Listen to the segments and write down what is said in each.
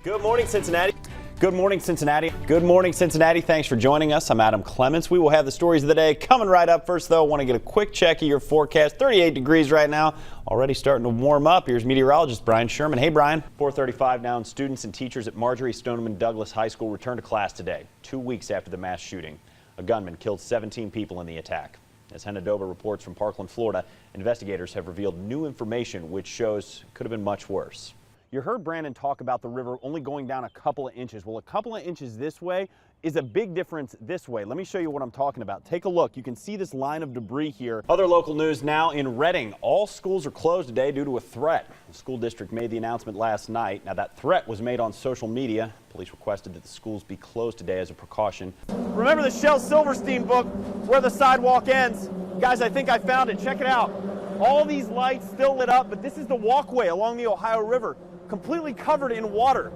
Good morning, Cincinnati. Good morning, Cincinnati. Good morning, Cincinnati. Thanks for joining us. I'm Adam Clements. We will have the stories of the day coming right up. First, though, I want to get a quick check of your forecast. 38 degrees right now. Already starting to warm up. Here's meteorologist Brian Sherman. Hey, Brian. 4:35 now, and students and teachers at Marjorie Stoneman Douglas High School return to class today, 2 weeks after the mass shooting. A gunman killed 17 people in the attack. As Henna Dover reports from Parkland, Florida, investigators have revealed new information which shows it could have been much worse. You heard Brandon talk about the river only going down a couple of inches. Well, a couple of inches this way is a big difference this way. Let me show you what I'm talking about. Take a look. You can see this line of debris here. Other local news now in Reading. All schools are closed today due to a threat. The school district made the announcement last night. Now, that threat was made on social media. Police requested that the schools be closed today as a precaution. Remember the Shel Silverstein book, Where the Sidewalk Ends? Guys, I think I found it. Check it out. All these lights still lit up, but this is the walkway along the Ohio River, completely covered in water.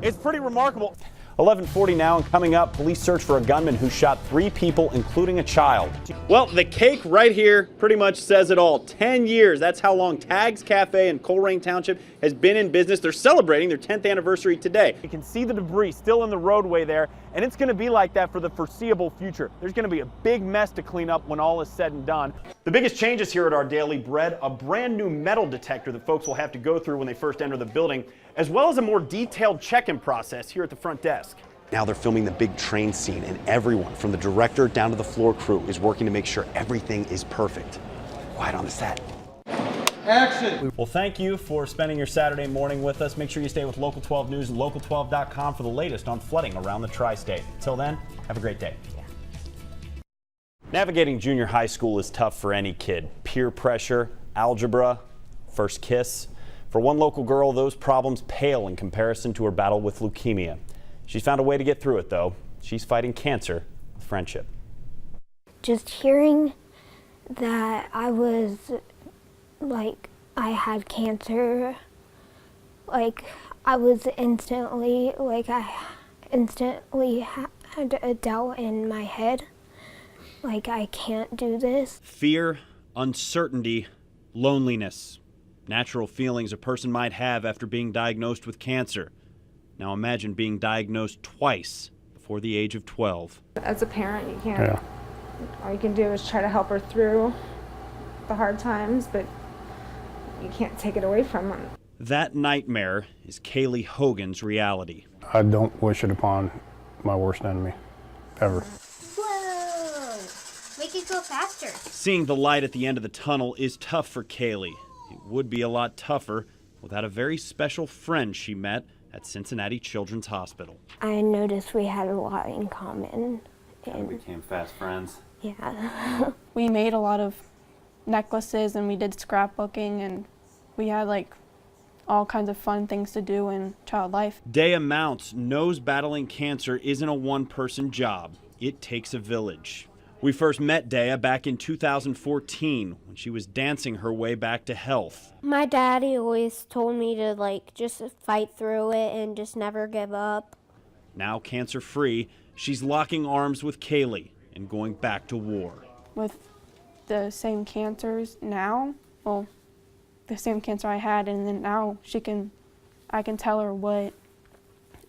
It's pretty remarkable. 11:40 now, and coming up, police search for a gunman who shot 3 people, including a child. Well, the cake right here pretty much says it all. 10 years, that's how long Tag's Cafe in Colerain Township has been in business. They're celebrating their 10th anniversary today. You can see the debris still in the roadway there, and it's gonna be like that for the foreseeable future. There's gonna be a big mess to clean up when all is said and done. The biggest changes here at our Daily Bread, a brand new metal detector that folks will have to go through when they first enter the building, as well as a more detailed check-in process here at the front desk. Now they're filming the big train scene, and everyone from the director down to the floor crew is working to make sure everything is perfect. Quiet on the set. Action! Well, thank you for spending your Saturday morning with us. Make sure you stay with Local 12 News and Local12.com for the latest on flooding around the tri-state. Until then, have a great day. Navigating junior high school is tough for any kid. Peer pressure, algebra, first kiss. For one local girl, those problems pale in comparison to her battle with leukemia. She's found a way to get through it, though. She's fighting cancer with friendship. Just hearing that I had cancer, I instantly had a doubt in my head, I can't do this. Fear, uncertainty, loneliness. Natural feelings a person might have after being diagnosed with cancer. Now imagine being diagnosed twice before the age of 12. As a parent, you can't, all you can do is try to help her through the hard times, but you can't take it away from her. That nightmare is Kaylee Hogan's reality. I don't wish it upon my worst enemy, ever. Whoa! Make it go faster. Seeing the light at the end of the tunnel is tough for Kaylee. It would be a lot tougher without a very special friend she met at Cincinnati Children's Hospital. I noticed we had a lot in common. And we became fast friends. Yeah. We made a lot of necklaces and we did scrapbooking, and we had all kinds of fun things to do in child life. Dea Mounts knows battling cancer isn't a one-person job. It takes a village. We first met Dea back in 2014 when she was dancing her way back to health. My daddy always told me to just fight through it and just never give up. Now cancer-free, she's locking arms with Kaylee and going back to war. With the same cancers now, well, the same cancer I had, and then now I can tell her what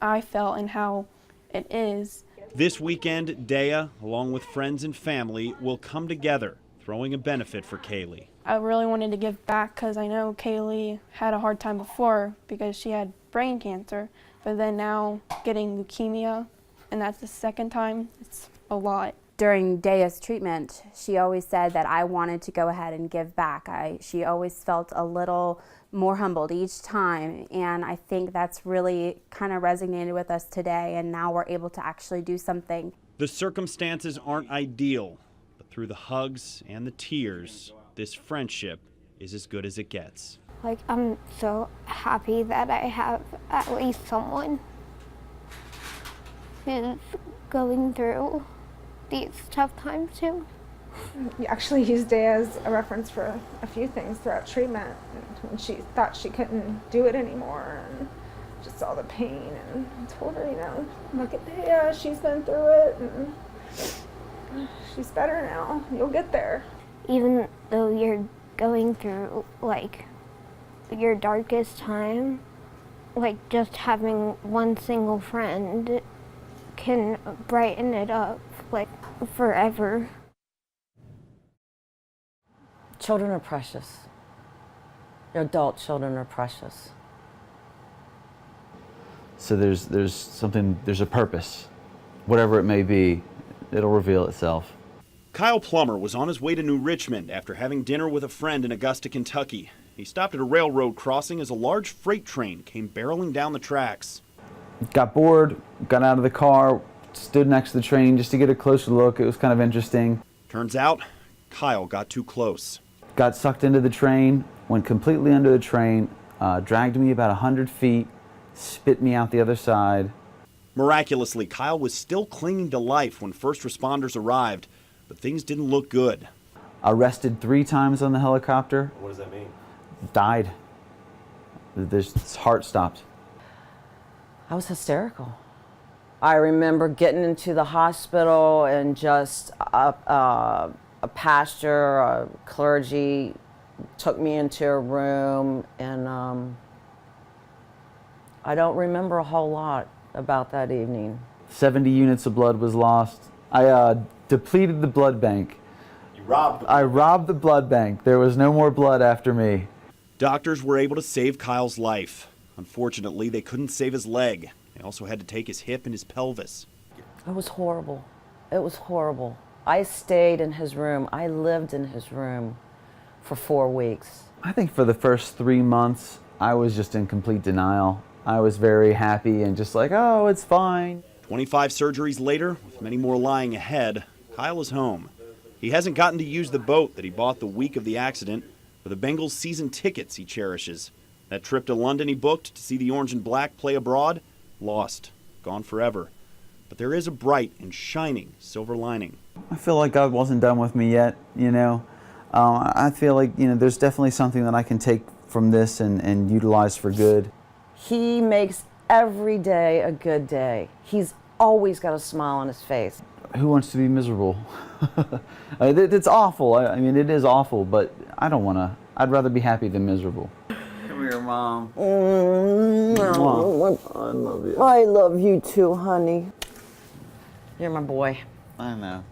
I felt and how it is. This weekend, Dea, along with friends and family, will come together, throwing a benefit for Kaylee. I really wanted to give back because I know Kaylee had a hard time before because she had brain cancer, but then now getting leukemia, and that's the second time, it's a lot. During Dea's treatment, she always said that I wanted to go ahead and give back. She always felt a little more humbled each time, and I think that's really kind of resonated with us today, and now we're able to actually do something. The circumstances aren't ideal, but through the hugs and the tears, this friendship is as good as it gets. I'm so happy that I have at least someone who's going through these tough times too. You actually used Dea as a reference for a few things throughout treatment. When she thought she couldn't do it anymore and just saw the pain, and I told her, look at Dea, she's been through it and she's better now. You'll get there. Even though you're going through your darkest time, like just having one single friend can brighten it up like forever. Children are precious. Adult children are precious. So there's a purpose. Whatever it may be, it'll reveal itself. Kyle Plummer was on his way to New Richmond after having dinner with a friend in Augusta, Kentucky. He stopped at a railroad crossing as a large freight train came barreling down the tracks. Got bored, got out of the car, stood next to the train just to get a closer look. It was kind of interesting. Turns out, Kyle got too close. Got sucked into the train, went completely under the train, dragged me about 100 feet, spit me out the other side. Miraculously, Kyle was still clinging to life when first responders arrived, but things didn't look good. Arrested 3 times on the helicopter. What does that mean? Died. His heart stopped. I was hysterical. I remember getting into the hospital and just a pastor, a clergy took me into a room, and I don't remember a whole lot about that evening. 70 units of blood was lost. I depleted the blood bank. You robbed the I robbed the blood bank. There was no more blood after me. Doctors were able to save Kyle's life. Unfortunately, they couldn't save his leg. They also had to take his hip and his pelvis. It was horrible. It was horrible. I stayed in his room. I lived in his room for 4 weeks. I think for the first 3 months, I was just in complete denial. I was very happy and just like, oh, it's fine. 25 surgeries later, with many more lying ahead, Kyle is home. He hasn't gotten to use the boat that he bought the week of the accident or the Bengals season tickets he cherishes. That trip to London he booked to see the Orange and Black play abroad, lost, gone forever. But there is a bright and shining silver lining. I feel like God wasn't done with me yet, you know. I feel like, you know, there's definitely something that I can take from this and utilize for good. He makes every day a good day. He's always got a smile on his face. Who wants to be miserable? It's awful. I mean, it is awful, but I don't want to. I'd rather be happy than miserable. Come here, Mom. Mwah. I love you. I love you too, honey. You're my boy. I know.